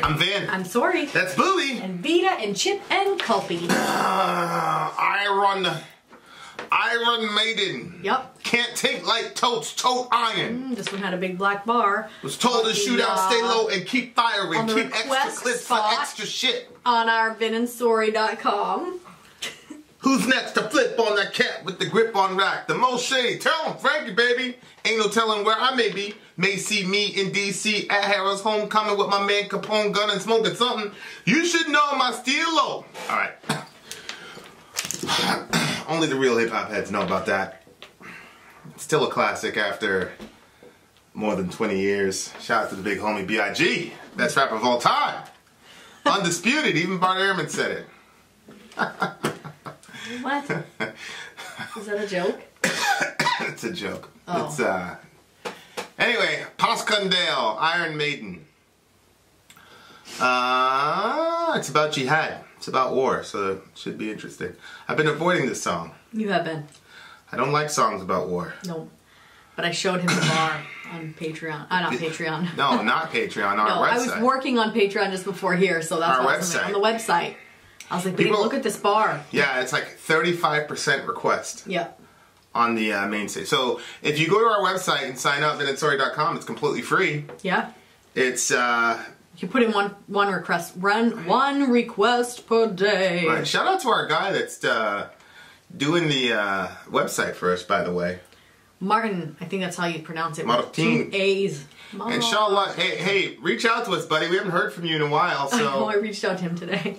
I'm Vin. I'm Sori. That's Booby. And Vita and Chip and Culpy. Iron Maiden. Yep. Can't take light totes, tote iron. This one had a big black bar. Was told to shoot out, stay low, and keep firing. Keep extra clips for spot extra shit. On our vinandsori.com. Who's next to flip on that cat with the grip on rack? The most shade. Tell him, Frankie, baby. Ain't no telling where I may be. May see me in D.C. at Harrah's homecoming with my man Capone gun and smoking something. You should know my steel low. All right. Only the real hip-hop heads know about that. It's still a classic after more than 20 years. Shout out to the big homie B.I.G. Best rapper of all time. Undisputed. Even Bart Ehrman said it. What? Is that a joke? It's a joke. Oh. It's anyway, Paschendale, Iron Maiden. It's about jihad. It's about war, so it should be interesting. I've been avoiding this song. You have been. I don't like songs about war. No. But I showed him the bar on Patreon. Not Patreon. No, not Patreon, our website. I was working on Patreon just before here, so that's our website. On the website. I was like, babe, look at this bar. Yeah, it's like 35% request. Yeah. On the main stage. So if you go to our website and sign up, vinandsori.com, it's completely free. Yeah. It's you put in one request per day. Right. Shout out to our guy that's doing the website for us, by the way. Martin, I think that's how you pronounce it. Martin. 2 A's. Inshallah. Hey, reach out to us, buddy. We haven't heard from you in a while, so. I reached out to him today.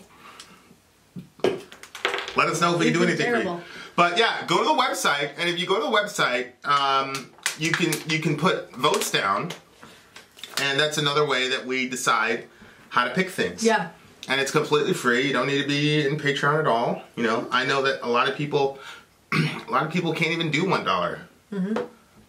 Let us know if we can do anything for you. But yeah, go to the website, and if you go to the website, you can put votes down, and that's another way that we decide how to pick things. Yeah. And it's completely free. You don't need to be in Patreon at all. You know, I know that a lot of people can't even do $1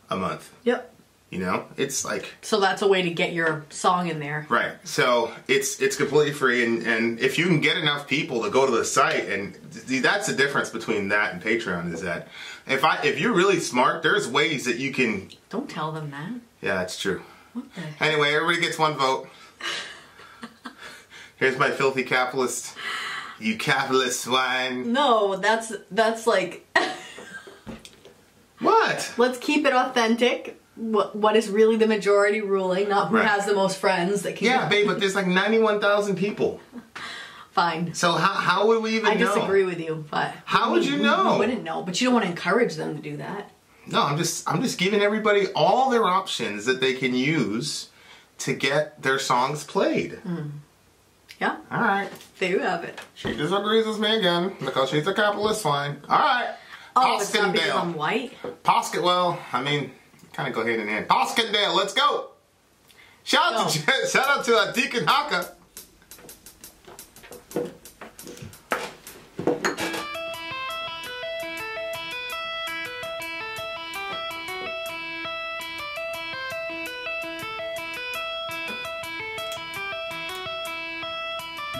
a month. Yep. You know, it's like... So that's a way to get your song in there. Right. So it's completely free, and if you can get enough people to go to the site, and that's the difference between that and Patreon, is that if you're really smart, there's ways that you can... Don't tell them that. Yeah, that's true. What the heck? Anyway, everybody gets one vote. Here's my filthy capitalist. You capitalist swine. No, that's like... What? Let's keep it authentic. What is really the majority ruling, not who has the most friends that can... Yeah, babe, but there's like 91,000 people. Fine. So how would we even know? I disagree with you, but... How would you know? We wouldn't know, but you don't want to encourage them to do that. No, I'm just giving everybody all their options that they can use to get their songs played. Mm. Yeah. All right. There you have it. She disagrees with me again because she's a capitalist swine. All right. Oh, it's not because I'm white? Well, I mean... kind of go hand in hand. Paschendale, let's go! Shout out to Deacon Haka.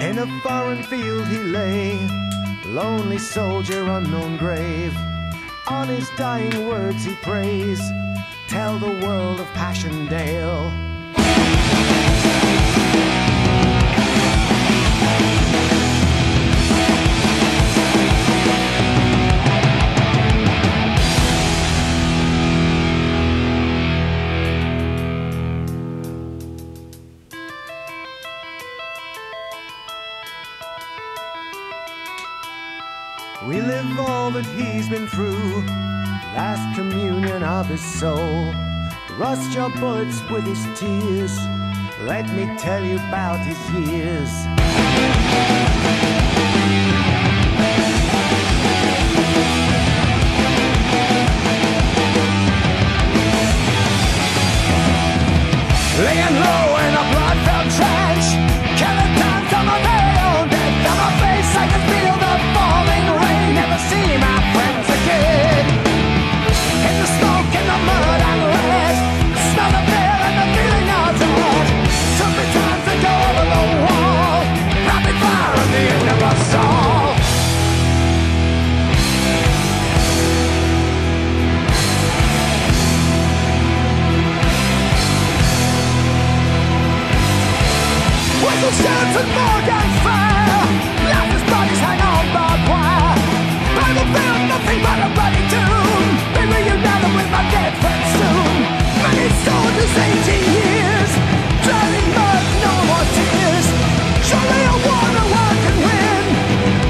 In a foreign field he lay, lonely soldier, unknown grave. On his dying words he prays, tell the world of Paschendale. We live all that he's been through, last communion of his soul. Rust your bullets with his tears, let me tell you about his years. Laying low in a blood-filled trench, killing time from my very own death. On my face I can feel the falling rain. Never see my friends again. In the smoke, in the mud and lead, smell the fear and the feeling of dread. Took me time to go over the wall, rapid fire on the end of us all. shoots and Morgan's fire. Lifeless bodies hang on barbed wire. Battlefield, nothing but a bloody tomb. Be reunited with my dead friends soon. Many soldiers, 18 years. Drowning mud, no more tears. Surely a war no one can win.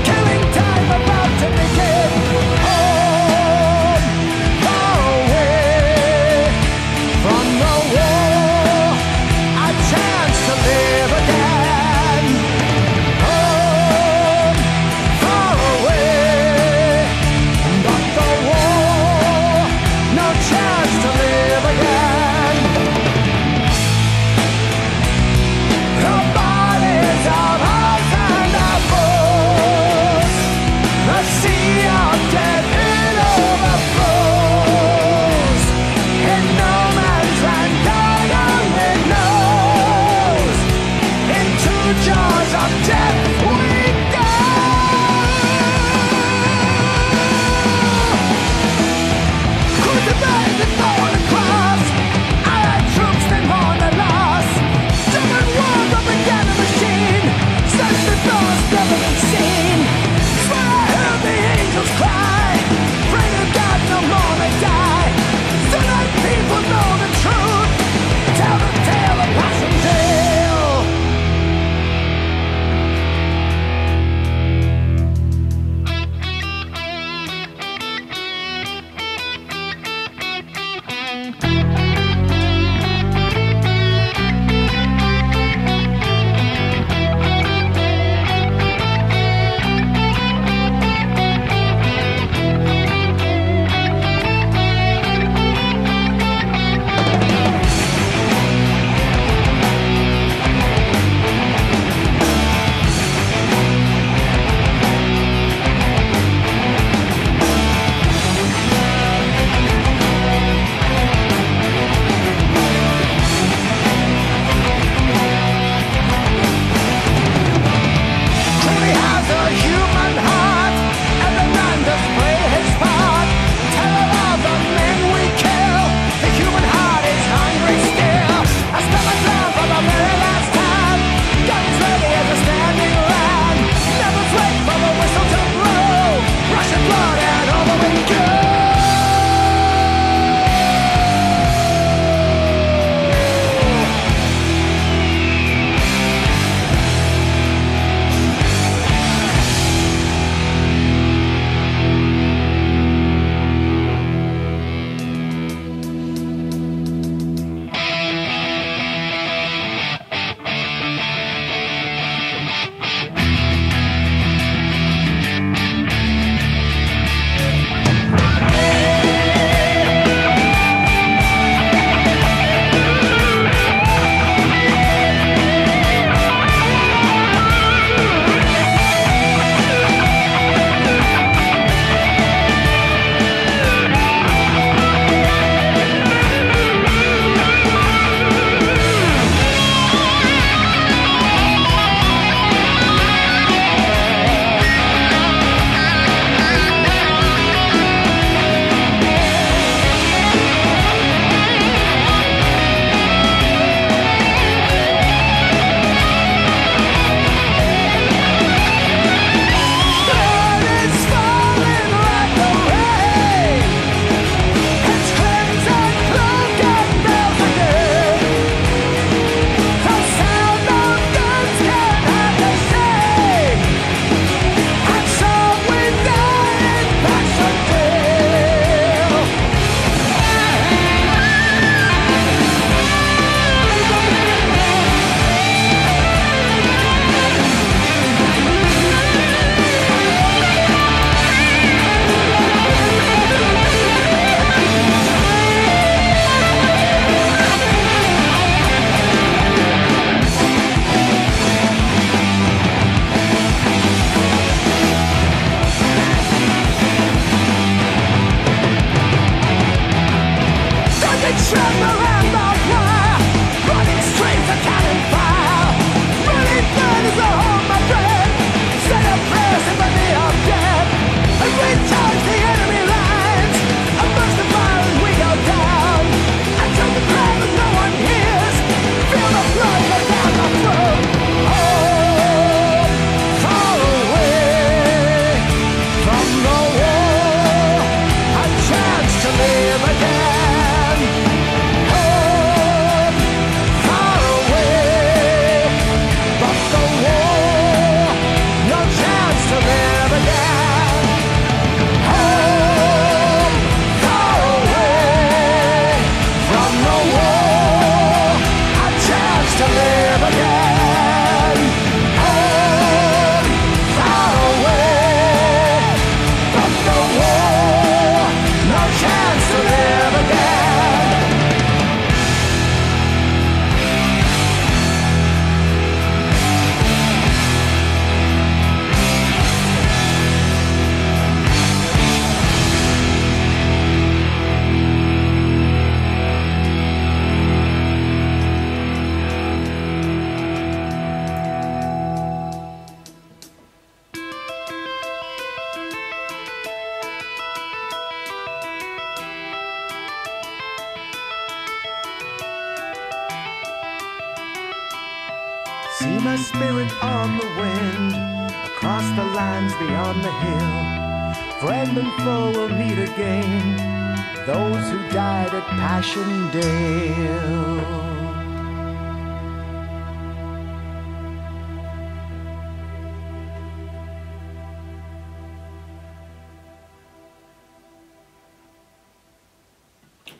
Killing time about to begin. Home, far away from the war. A chance to live again. See my spirit on the wind, across the lands beyond the hill. Friend and foe will meet again, those who died at Paschendale.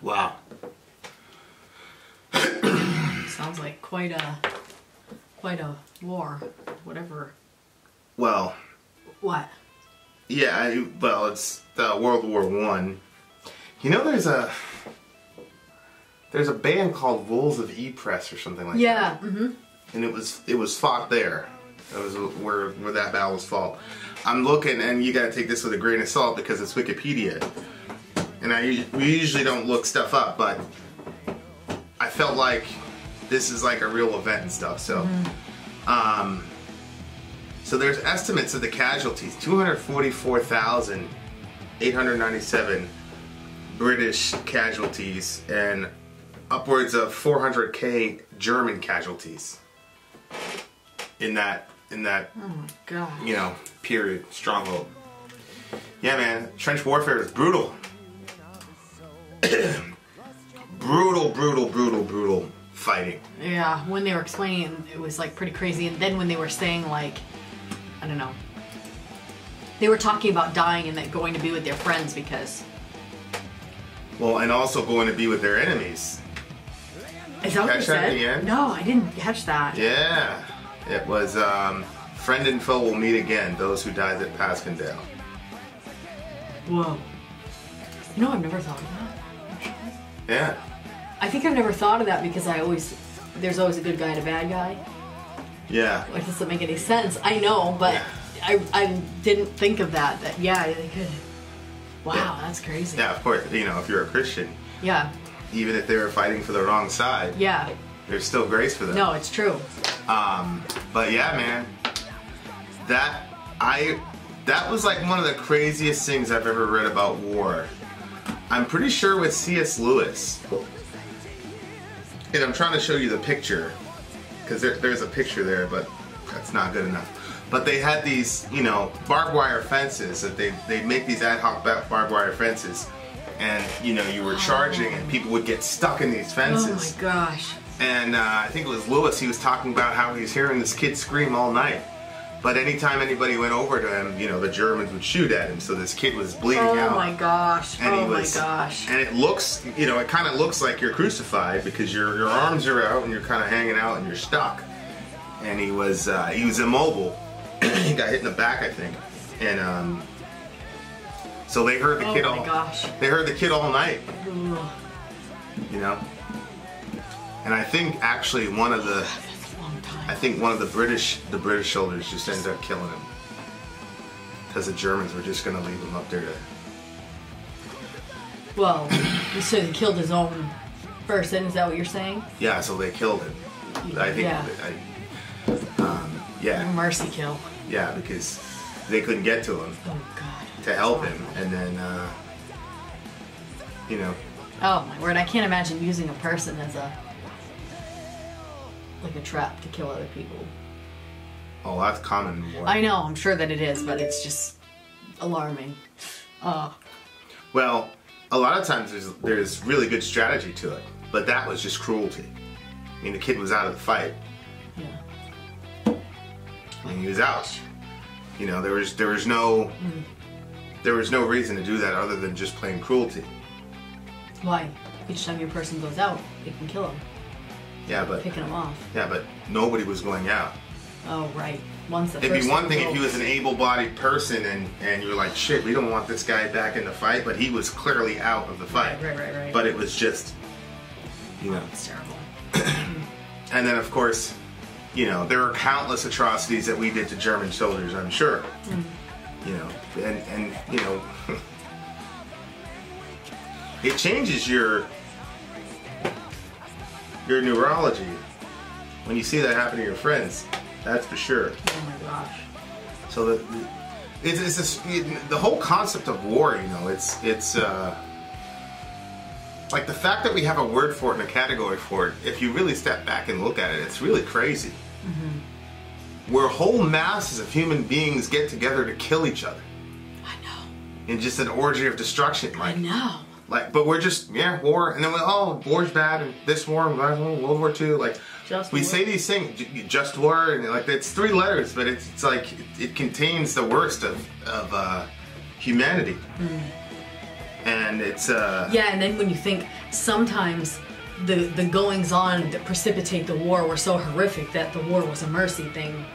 Wow. Sounds like quite a war, whatever. Well. What? Yeah, well, it's World War One. You know, there's a band called Wolves of Ypres or something like that. Yeah. Mm-hmm. And it was fought there. That was where that battle was fought. I'm looking, and you got to take this with a grain of salt because it's Wikipedia. And we usually don't look stuff up, but I felt like this is like a real event and stuff. So, so there's estimates of the casualties: 244,897 British casualties, and upwards of 400K German casualties in that Oh my god. you know, period, stronghold. Yeah, man, trench warfare is brutal. brutal fighting. Yeah, when they were explaining, it was like pretty crazy. And then when they were saying, like, I don't know, they were talking about dying and then going to be with their friends because. Well, and also going to be with their enemies. Is that what they Catch that at the said? end? No, I didn't catch that. Yeah, it was friend and foe will meet again, those who died at Paschendale. Whoa. You know, I've never thought of that. Yeah. I think I've never thought of that because there's always a good guy and a bad guy. Yeah. Which doesn't make any sense. I know, but I didn't think of that. That, yeah, they could. Wow, Yeah. that's crazy. Yeah, of course, you know, if you're a Christian, Yeah. even if they were fighting for the wrong side, Yeah. there's still grace for them. No, it's true. But yeah, man, that was like one of the craziest things I've ever read about war. I'm pretty sure with C.S. Lewis, and I'm trying to show you the picture, because there's a picture there, but that's not good enough. But they had these, you know, barbed wire fences that they'd make these ad hoc barbed wire fences, and you know, you were charging and people would get stuck in these fences. Oh my gosh. And I think it was Lewis, he was talking about how he was hearing this kid scream all night. But anytime anybody went over to him, you know, the Germans would shoot at him. So this kid was bleeding out. Oh my gosh. And Oh my gosh. And it looks, you know, it kind of looks like you're crucified because your arms are out and you're kind of hanging out and you're stuck. And he was immobile. He got hit in the back, I think. And so they heard the kid all. Oh my gosh. They heard the kid all night. Ugh. You know. And I think actually one of the. I think one of the British soldiers just ended up killing him because the Germans were just going to leave him up there to. Well, you said he killed his own person. Is that what you're saying? Yeah, so they killed him. I think. Yeah. Mercy kill. Yeah, because they couldn't get to him Oh god. to help him, and then you know. Oh my word! I can't imagine using a person as a trap to kill other people. Oh, that's common in war. I know. I'm sure that it is, but it's just alarming. Well, a lot of times there's really good strategy to it, but that was just cruelty. I mean, the kid was out of the fight. Yeah. And he was out. You know, there was no reason to do that other than just plain cruelty. Why? Each time your person goes out, they can kill him. Yeah, but Picking him off. Yeah, but nobody was going out. Oh right. Once the It'd first be one thing if goes. he was an able-bodied person and you're like, shit, we don't want this guy back in the fight, but he was clearly out of the fight. Right. But it was just, you know. It's terrible. And then, of course, you know, there were countless atrocities that we did to German soldiers, I'm sure. You know, and you know, it changes your neurology when you see that happen to your friends. That's for sure. Oh my gosh. So the whole concept of war, you know, it's like the fact that we have a word for it and a category for it. If you really step back and look at it, it's really crazy. where whole masses of human beings get together to kill each other. I know. In just an orgy of destruction. I know. Like, but we're just, war, and then war's bad, and this war, and World War II, like, we say these things, just war, and like, it's 3 letters, but it's like, it contains the worst of humanity. And it's, Yeah, and then when you think, sometimes the goings-on that precipitate the war were so horrific that the war was a mercy thing.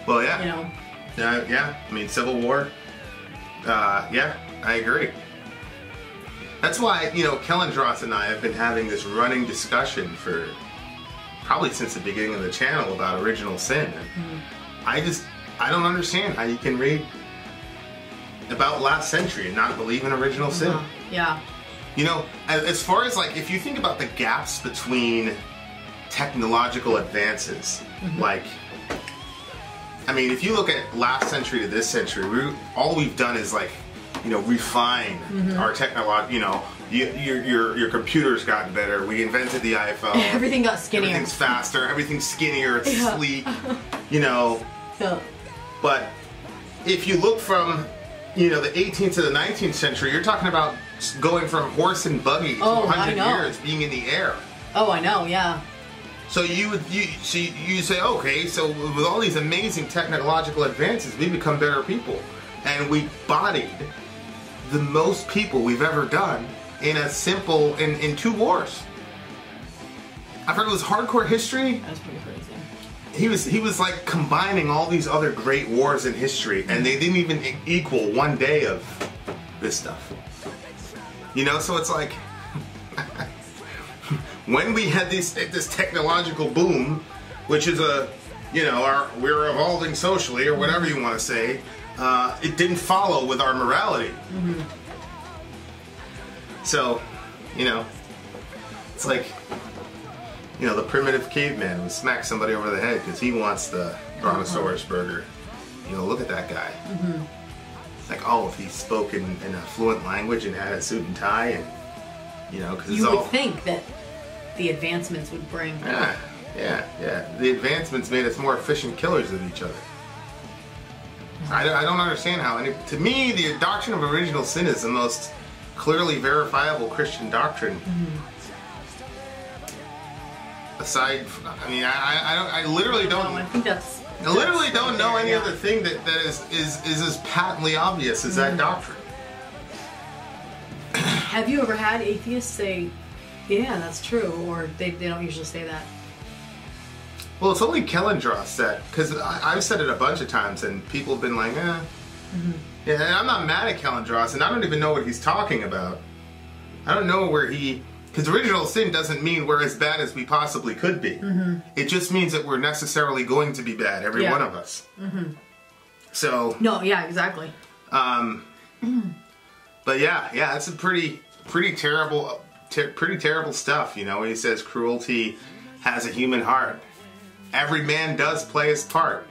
Well, yeah. You know? Yeah, I mean, Civil War, yeah, I agree. That's why, Kellendross and I have been having this running discussion for probably since the beginning of the channel about original sin. And I don't understand how you can read about last century and not believe in original sin. Yeah. As far as like, if you think about the gaps between technological advances, like, I mean, if you look at last century to this century, all we've done is like, refine our technology. Your computer's gotten better. We invented the iPhone. Everything got skinnier. Everything's faster. Everything's skinnier. It's sleek. Yeah. But if you look from, the 18th to the 19th century, you're talking about going from horse and buggy to 100 years being in the air. Oh, I know. Yeah. So you say, okay, so with all these amazing technological advances, we become better people, and we bodied the most people we've ever done in in 2 wars. I've heard it was Hardcore History. That's pretty crazy. He was like combining all these other great wars in history, and they didn't even equal 1 day of this stuff. So it's like. When we had this technological boom, which is we're evolving socially or whatever you want to say, it didn't follow with our morality. So, it's like, the primitive caveman who smacks somebody over the head because he wants the brontosaurus burger. Look at that guy. Like, if he spoke in a fluent language and had a suit and tie, and because you would think that the advancements would bring. Yeah. The advancements made us more efficient killers of each other. I don't understand how. To me, the doctrine of original sin is the most clearly verifiable Christian doctrine. Aside, from, I literally don't. I think that's. I literally don't know any other thing that is as patently obvious as that doctrine. Have you ever had atheists say, "Yeah, that's true," or they don't usually say that? Well, it's only Kellendross that, because I've said it a bunch of times, and people have been like, Yeah, and I'm not mad at Kellendross, and I don't even know what he's talking about. I don't know where because original sin doesn't mean we're as bad as we possibly could be. It just means that we're necessarily going to be bad, every one of us. So. No, yeah, exactly. But yeah, it's a pretty terrible stuff. When he says cruelty has a human heart. Every man does play his part.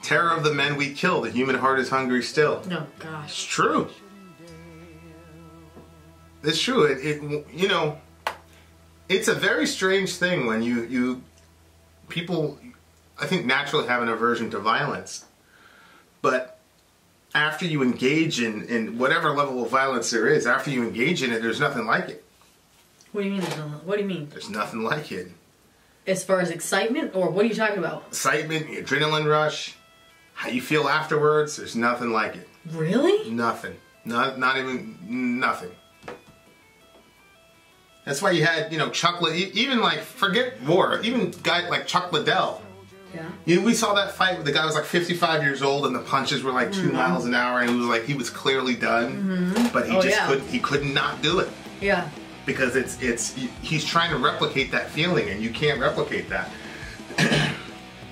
Terror of the men we kill. The human heart is hungry still. Oh gosh. It's true. It's true. It's a very strange thing when people, I think, naturally have an aversion to violence, but after you engage in whatever level of violence there is, after you engage in it, there's nothing like it. What do you mean? What do you mean? There's nothing like it. As far as excitement, or what are you talking about? Excitement, adrenaline rush, how you feel afterwards. There's nothing like it. Really? Nothing. Not even nothing. That's why you had, Chuck, even like, forget war, even guy like Chuck Liddell. Yeah. We saw that fight where the guy was like 55 years old and the punches were like 2 miles an hour, and he was clearly done, but he could not do it. Yeah. Because he's trying to replicate that feeling, and you can't replicate that.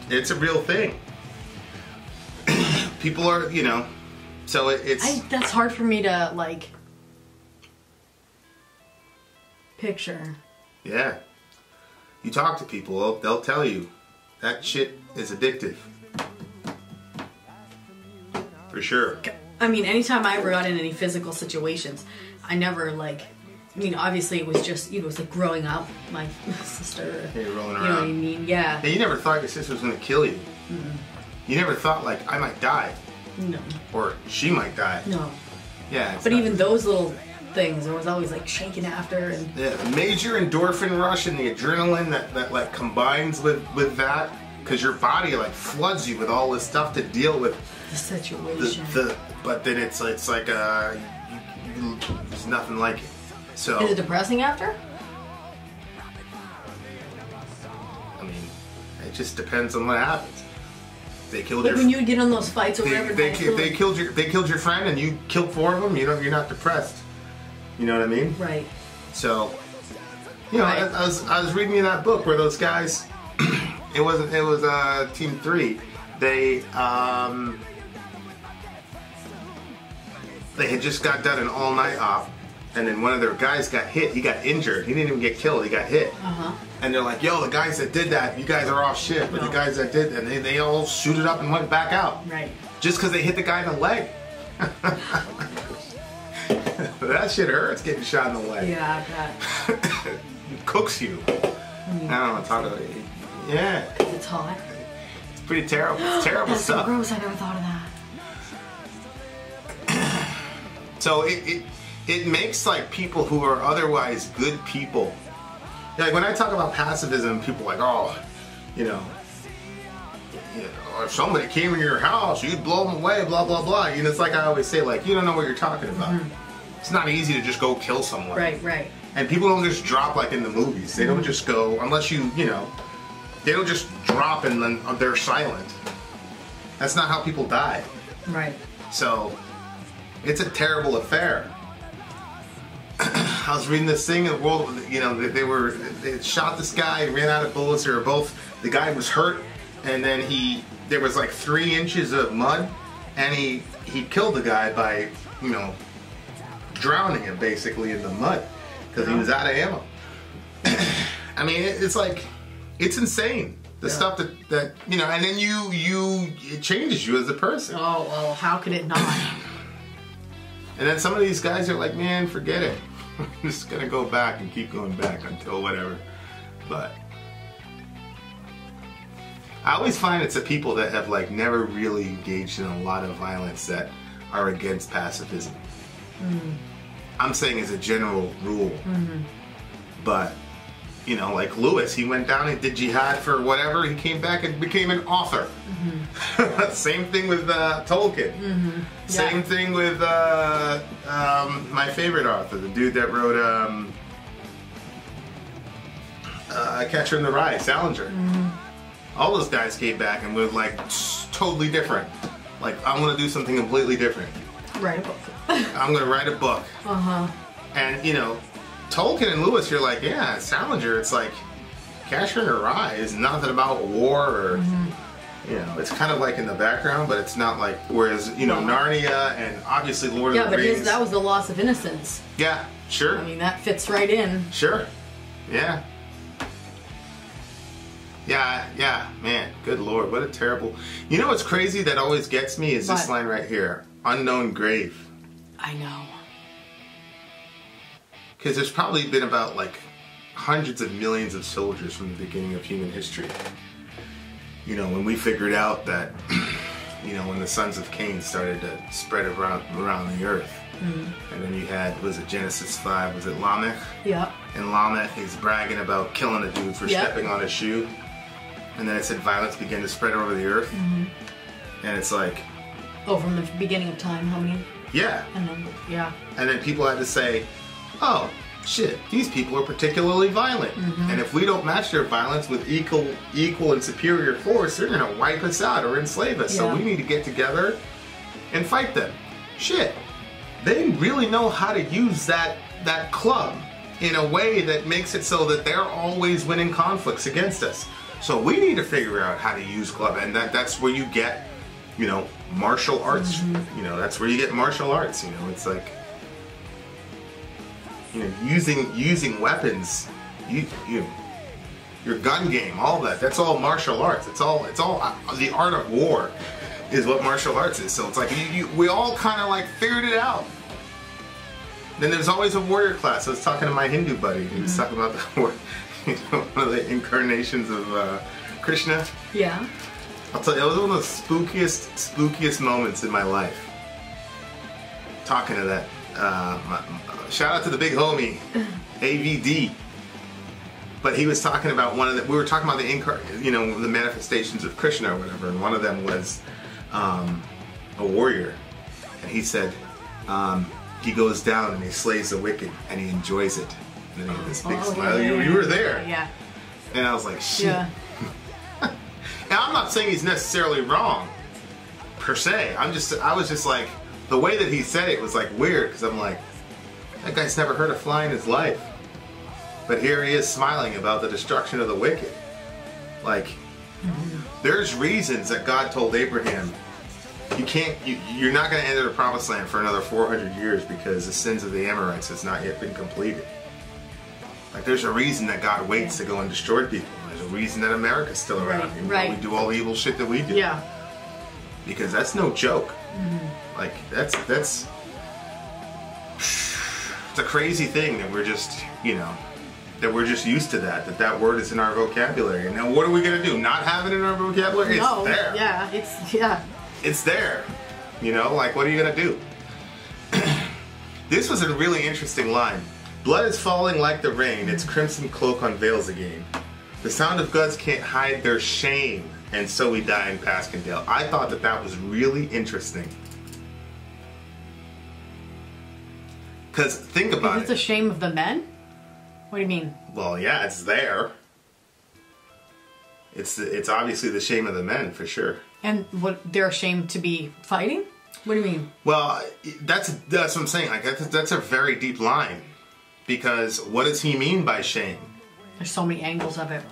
It's a real thing. People are, so it's. That's hard for me to picture. Yeah. You talk to people, they'll tell you that shit is addictive. For sure. I mean, anytime I ever got in any physical situations, I never I mean, obviously it was just, you know, it was like growing up, my sister. Hey, rolling around. You know what I mean? Yeah. Hey, you never thought your sister was gonna kill you. You never thought like I might die. No. Or she might die. No. Yeah. But even those little things, I was always like shaking after and. Yeah, the major endorphin rush and the adrenaline that like combines with that, because your body like floods you with all this stuff to deal with The situation. but then it's like there's nothing like it. So Is it depressing after? I mean, it just depends on what happens. They killed Like your when you would get on those fights or whatever. they killed your friend and you killed 4 of them. You're not depressed. You know what I mean? Right. So, you know, Right. I was reading you that book where those guys, it was Team 3. They had just got done an all night op, and then one of their guys got hit. He got injured. He didn't even get killed. He got hit. And they're like, "Yo, the guys that did that, you guys are off shit." But the guys that did, and they all suited up and went back out. Right. Just because they hit the guy in the leg. That shit hurts getting shot in the leg. Yeah, I bet. It cooks you. I don't know, talk about it. Yeah. It's hot. It's pretty terrible. It's terrible That's so stuff. gross. I never thought of that. So it makes like people who are otherwise good people. Like when I talk about pacifism, people are like, oh, you know, if somebody came into your house, you'd blow them away, blah blah blah. You know, it's like I always say, like, you don't know what you're talking about. It's not easy to just go kill someone. Right, right. And people don't just drop like in the movies. They don't just go, unless you know, they don't just drop and then they're silent. That's not how people die. Right. So, it's a terrible affair. I was reading this thing in the world, you know, they shot this guy, ran out of bullets. They were both, the guy was hurt, and then there was like 3 inches of mud, and he killed the guy by, you know, drowning him basically in the mud because he was out of ammo. I mean, it's like, it's insane. The stuff that you know, and then it changes you as a person. Oh, well, how could it not? And then some of these guys are like, man, forget it. I'm just gonna go back and keep going back until whatever. But I always find it's the people that have like never really engaged in a lot of violence that are against pacifism. I'm saying as a general rule. But, you know, like Lewis, he went down and did jihad for whatever, he came back and became an author. Same thing with Tolkien. Same thing with my favorite author, the dude that wrote Catcher in the Rye, Salinger. All those guys came back and were like totally different. Like, I want to do something completely different. Write a book. I'm going to write a book. And, you know, Tolkien and Lewis, you're like, yeah, Salinger, it's like, Catcher in the Rye is nothing about war or, you know, it's kind of like in the background, but it's not like, whereas, you know, Narnia and obviously Lord of the Rings. Yeah, but that was the loss of innocence. Yeah, sure. I mean, that fits right in. Sure. Yeah. Yeah, man, good Lord, what a terrible... You know what's crazy that always gets me is this line right here, unknown grave. I know. Because there's probably been about like hundreds of millions of soldiers from the beginning of human history. You know, when we figured out that, you know, when the sons of Cain started to spread around the earth. And then you had, was it Genesis 5, was it Lamech? Yeah. And Lamech, he's bragging about killing a dude for stepping on his shoe. And then it said violence began to spread over the earth. And it's like... Oh, from the beginning of time, how many? Yeah. And then, yeah. And then people had to say, oh, shit, these people are particularly violent. And if we don't match their violence with equal and superior force, they're going to wipe us out or enslave us. So we need to get together and fight them. Shit. They really know how to use that club in a way that makes it so that they're always winning conflicts against us. So we need to figure out how to use club, and that's where you get, you know, martial arts. You know, that's where you get martial arts. You know, it's like, you know, using weapons, your gun game, all that. That's all martial arts. It's all the art of war, is what martial arts is. So it's like we all kind of like figured it out. Then there's always a warrior class. I was talking to my Hindu buddy. He was talking about one of the incarnations of Krishna. Yeah. I'll tell you, that was one of the spookiest moments in my life. Talking to that. Shout out to the big homie, AVD. But he was talking about we were talking about the manifestations of Krishna or whatever, and one of them was a warrior. And he said he goes down and he slays the wicked and he enjoys it. And then he had this big smile. Yeah, you were there. Yeah. And I was like, shit. Yeah. And I'm not saying he's necessarily wrong, per se. I was just like, the way that he said it was like weird, because I'm like, that guy's never heard a fly in his life. But here he is smiling about the destruction of the wicked. Like, there's reasons that God told Abraham, you're not going to enter the promised land for another 400 years because the sins of the Amorites has not yet been completed. Like, there's a reason that God waits to go and destroy people. There's a reason that America's still around. Right. We do all the evil shit that we do. Yeah. Because that's no joke. Like, that's it's a crazy thing that we're just, that we're just used to that word is in our vocabulary. And now what are we going to do? Not have it in our vocabulary? No. It's there. Yeah. It's there. Like, what are you going to do? This was a really interesting line. Blood is falling like the rain, its crimson cloak unveils again. The sound of guns can't hide their shame, and so we die in Paschendale. I thought that was really interesting. Because think about it. It's a shame of the men? What do you mean? Well, yeah, it's there. It's obviously the shame of the men, for sure. And what, they're ashamed to be fighting? What do you mean? Well, that's what I'm saying. Like, that's a very deep line. Because what does he mean by shame? There's so many angles of it.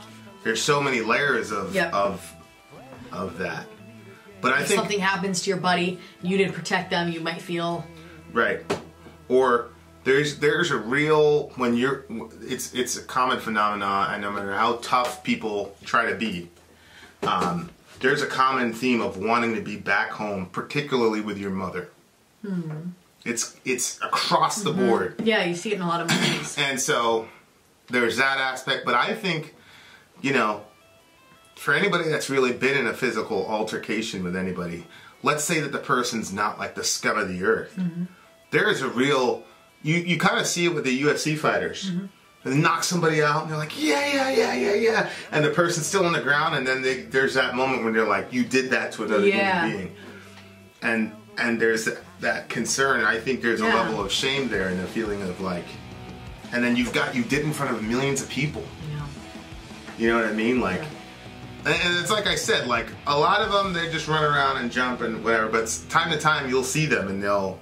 There's so many layers of that. But I think something happens to your buddy, you didn't protect them, you might feel right. Or there's a real it's a common phenomenon, and no matter how tough people try to be, there's a common theme of wanting to be back home, particularly with your mother. It's across the board. Yeah, you see it in a lot of movies. And so there's that aspect, but I think, for anybody that's really been in a physical altercation with anybody, let's say that the person's not like the scum of the earth. There is a real, you kind of see it with the UFC fighters. They knock somebody out and they're like, yeah. And the person's still on the ground, and then there's that moment when they're like, you did that to another human being. And there's that concern. I think there's a level of shame there, and the feeling of like, and then you did in front of millions of people. You know what I mean? Like, and it's like I said, like, a lot of them, they just run around and jump and whatever, but time to time you'll see them and they'll,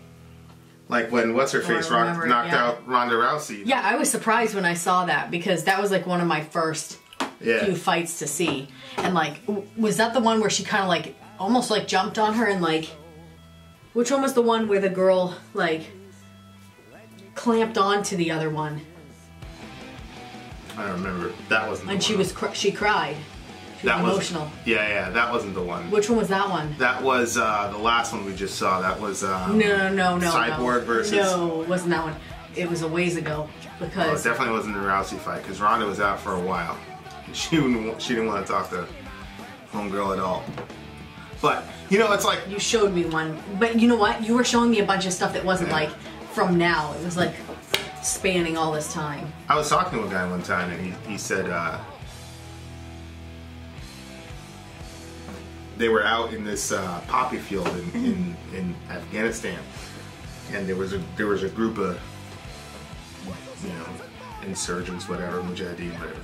like when what's-her-face knocked out Ronda Rousey. Yeah, I was surprised when I saw that, because that was like one of my first few fights to see. And like, was that the one where she kind of like, almost like jumped on her and like, which one was the one where the girl like clamped onto the other one? I don't remember. That wasn't the one. And she cried. She was emotional. Yeah, that wasn't the one. Which one was that one? That was the last one we just saw. That was no. Cyborg versus. No, it wasn't that one. It was a ways ago, because it definitely wasn't the Rousey fight, because Ronda was out for a while. She didn't want to talk to homegirl at all. But it's like, you showed me one. But you know what? You were showing me a bunch of stuff that wasn't like from now. It was like spanning all this time. I was talking to a guy one time, and he said they were out in this poppy field in Afghanistan, and there was a group of insurgents, whatever, mujahideen, whatever,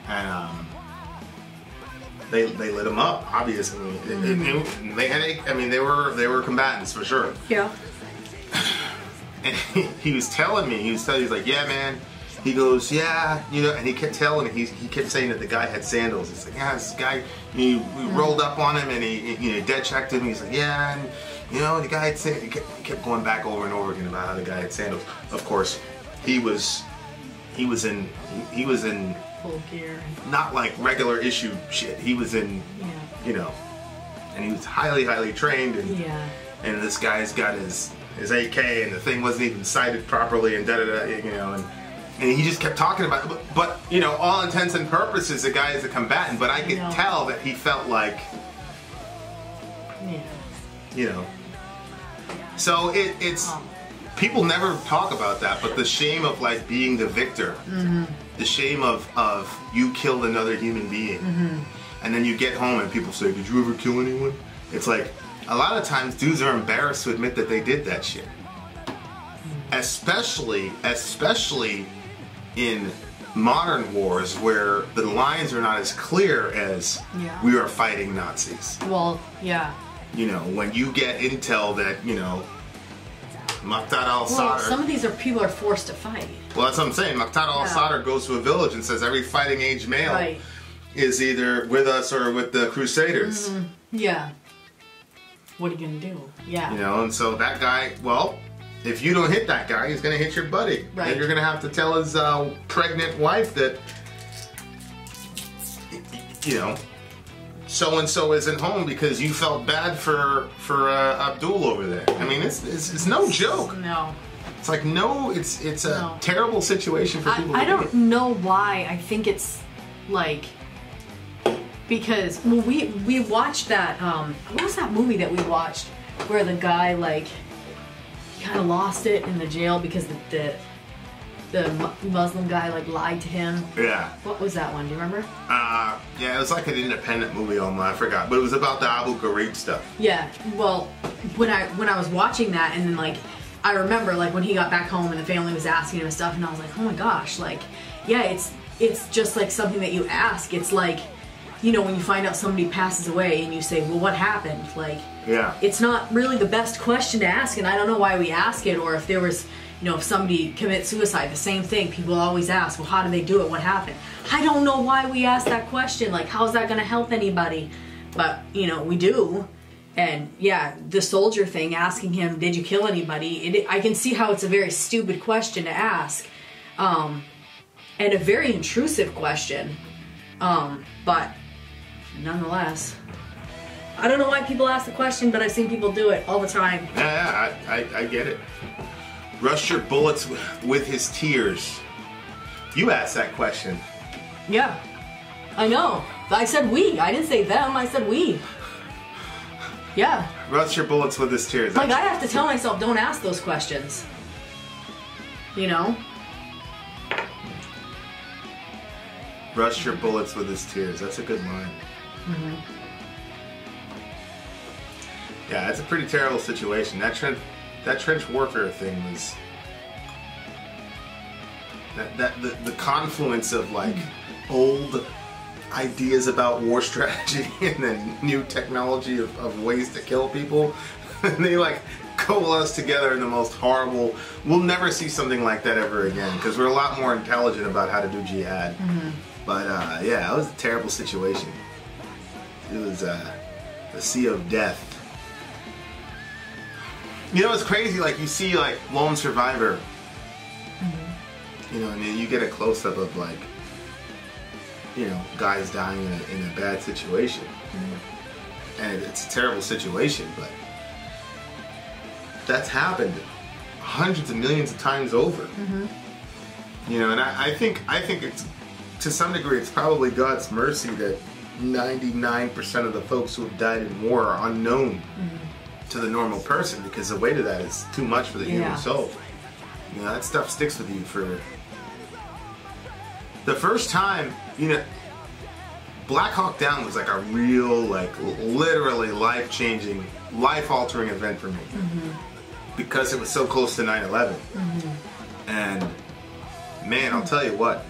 and they lit them up, obviously. They were combatants for sure. Yeah. And he was telling me, he was like, yeah, man. He goes, yeah, and he kept telling me, he kept saying that the guy had sandals. He's like, yeah, this guy, we rolled up on him and he dead checked him. He's like, yeah, and the guy had sandals. He kept going back over and over again about how the guy had sandals. Of course, he was in full gear. Not like regular issue shit. He was in, and he was highly, highly trained. And and this guy's got his AK, and the thing wasn't even sighted properly, and da-da-da, you know, and he just kept talking about it. But you know, all intents and purposes, the guy is a combatant, but I could tell that he felt like, you know. So it's people never talk about that, but the shame of like being the victor, the shame of you killed another human being, and then you get home and people say, "Did you ever kill anyone?" It's like a lot of times dudes are embarrassed to admit that they did that shit, especially in modern wars where the lines are not as clear as we are fighting Nazis. Well, yeah. You know, when you get intel that, you know, Muqtada al-Sadr... Well, some of these people are forced to fight. Well, that's what I'm saying. Muqtada al-Sadr goes to a village and says every fighting age male is either with us or with the Crusaders. Yeah. What are you going to do? Yeah. You know, and so that guy, well, if you don't hit that guy, he's going to hit your buddy. Right. And you're going to have to tell his pregnant wife that, you know, so-and-so isn't home because you felt bad for Abdul over there. I mean, it's no joke. No. It's like, no, it's a terrible situation for people. I don't know why. I think it's like, because well, we watched that, what was that movie that we watched where the guy, like, he kind of lost it in the jail because the Muslim guy, like, lied to him. Yeah. What was that one? Do you remember? Yeah, it was like an independent movie I forgot. But it was about the Abu Ghraib stuff. Yeah. Well, when I was watching that, and then, like, I remember, like, when he got back home and the family was asking him and stuff, and I was like, oh my gosh, like, yeah, it's just, like, something that you ask. It's like, you know, when you find out somebody passes away and you say, well, what happened? Like, it's not really the best question to ask, and I don't know why we ask it, or if there was... You know, if somebody commits suicide, the same thing. People always ask, well, how did they do it? What happened? I don't know why we ask that question. Like, how's that going to help anybody? But, you know, we do. And, yeah, the soldier thing, asking him, did you kill anybody? I can see how it's a very stupid question to ask. And a very intrusive question. But, nonetheless... I don't know why people ask the question, but I've seen people do it all the time. Yeah, I get it. Rush your bullets with his tears. You asked that question. Yeah, I know. I said we. I didn't say them. I said we. Yeah. Rush your bullets with his tears. Like, I have to tell myself, don't ask those questions. You know? Rush your bullets with his tears. That's a good line. Yeah, it's a pretty terrible situation. That trench warfare thing was the confluence of like old ideas about war strategy and then new technology of ways to kill people. And they like coalesce together in the most horrible. We'll never see something like that ever again because we're a lot more intelligent about how to do jihad. But yeah, it was a terrible situation. It was a sea of death. You know, it's crazy, like, you see, like, Lone Survivor, you know, and you get a close-up of, like, you know, guys dying in a bad situation. And it's a terrible situation, but that's happened hundreds of millions of times over. You know, and I think it's, to some degree, it's probably God's mercy that 99% of the folks who have died in war are unknown to the normal person, because the weight of that is too much for the human soul. You know, that stuff sticks with you for... The first time, you know, Black Hawk Down was like a real, like, literally life-changing, life-altering event for me. Because it was so close to 9/11. And, man, I'll tell you what,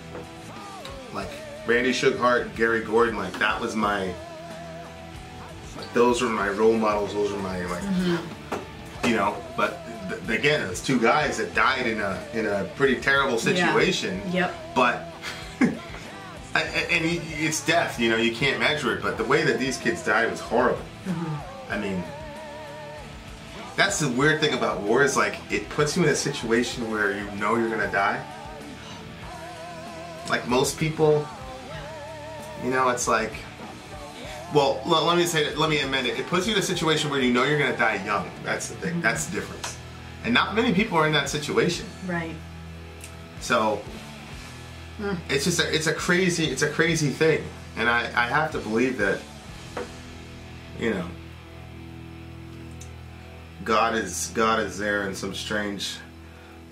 like, Randy Shughart, Gary Gordon, like, that was my... Those were my role models. Those were my, like, you know. But again, it's two guys that died in a pretty terrible situation. But and it's death. You know, you can't measure it. But the way that these kids died was horrible. I mean, that's the weird thing about war is like it puts you in a situation where you know you're gonna die. Like most people, you know, it's like. Well, let me say that. Let me amend it. It puts you in a situation where you know you're going to die young. That's the thing. That's the difference. And not many people are in that situation. Right. So it's just a crazy thing, and I have to believe that, you know, God is there in some strange,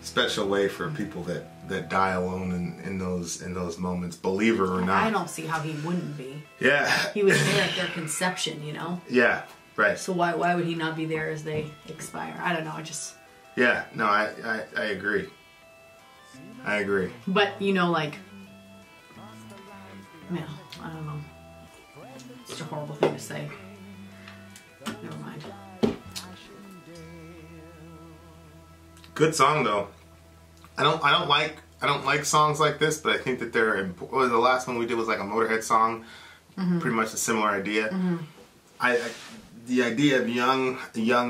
special way for people that die alone in those moments, believer or not. I don't see how he wouldn't be. Yeah. He was there at their conception, you know? Yeah, right. So why would he not be there as they expire? I don't know, Yeah, no, I agree. I agree. But, you know, like, no, I don't know. It's such a horrible thing to say. Never mind. Good song though. I don't like songs like this, but I think that they're important. Well, the last one we did was like a Motorhead song, pretty much a similar idea. The idea of young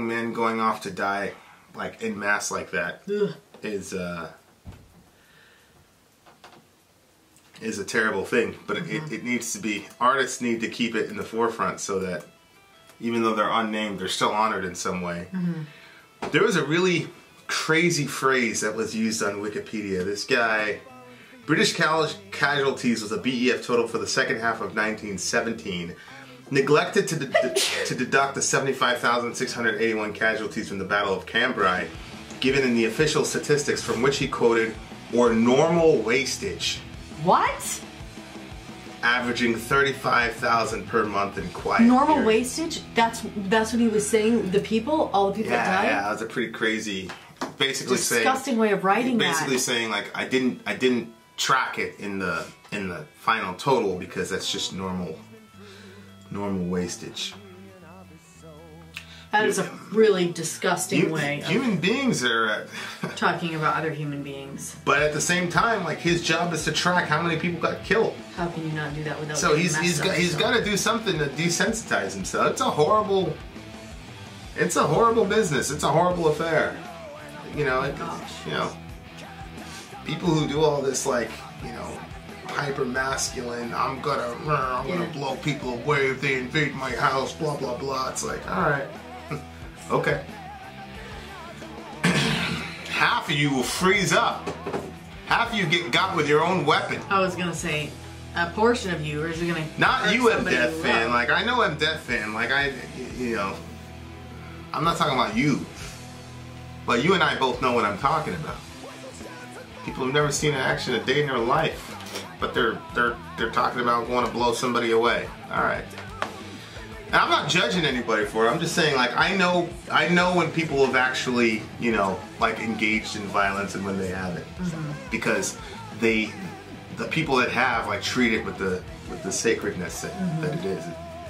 men going off to die like en masse like that is a terrible thing. But it needs to be. Artists need to keep it in the forefront so that even though they're unnamed, they're still honored in some way. There was a really crazy phrase that was used on Wikipedia. This guy, British casualties was a BEF total for the second half of 1917. Neglected to deduct the 75,681 casualties from the Battle of Cambrai, given in the official statistics from which he quoted, or normal wastage. What? Averaging 35,000 per month in quiet. Normal period. wastage? That's what he was saying. The people, all the people that died. Yeah, that's a pretty crazy. Basically disgusting way of writing basically that. saying like I didn't track it in the final total because that's just normal wastage. That is a really disgusting way. Human beings are talking about other human beings. But at the same time, like his job is to track how many people got killed. How can you not do that without? So he's got to do something to desensitize himself. It's a horrible business. It's a horrible affair. You know, you know, people who do all this, like, you know, hyper masculine. I'm gonna blow people away if they invade my house. Blah blah blah. It's like, all right, okay. Half of you will freeze up. Half of you get got with your own weapon. I was gonna say, a portion of you, or is it gonna? Not you, M Death fan. Like I know M Death fan. Like you know, I'm not talking about you. But you and I both know what I'm talking about. People who've never seen an action a day in their life, but they're talking about going to blow somebody away. All right. And I'm not judging anybody for it. I'm just saying, like, I know when people have actually, you know, like engaged in violence and when they haven't, because the people that have like treat it with the sacredness that it is.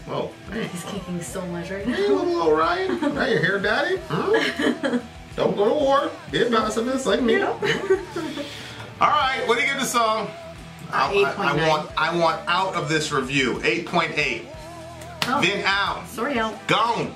Whoa, hey. He's kicking so much right now. Hey, little Orion, now you here, Daddy? Don't go to war. Be a pacifist like me. Yep. All right, what do you give the song? 8.9. I want out of this review. 8.8. Oh. Vin out. Sorry, out. Gone.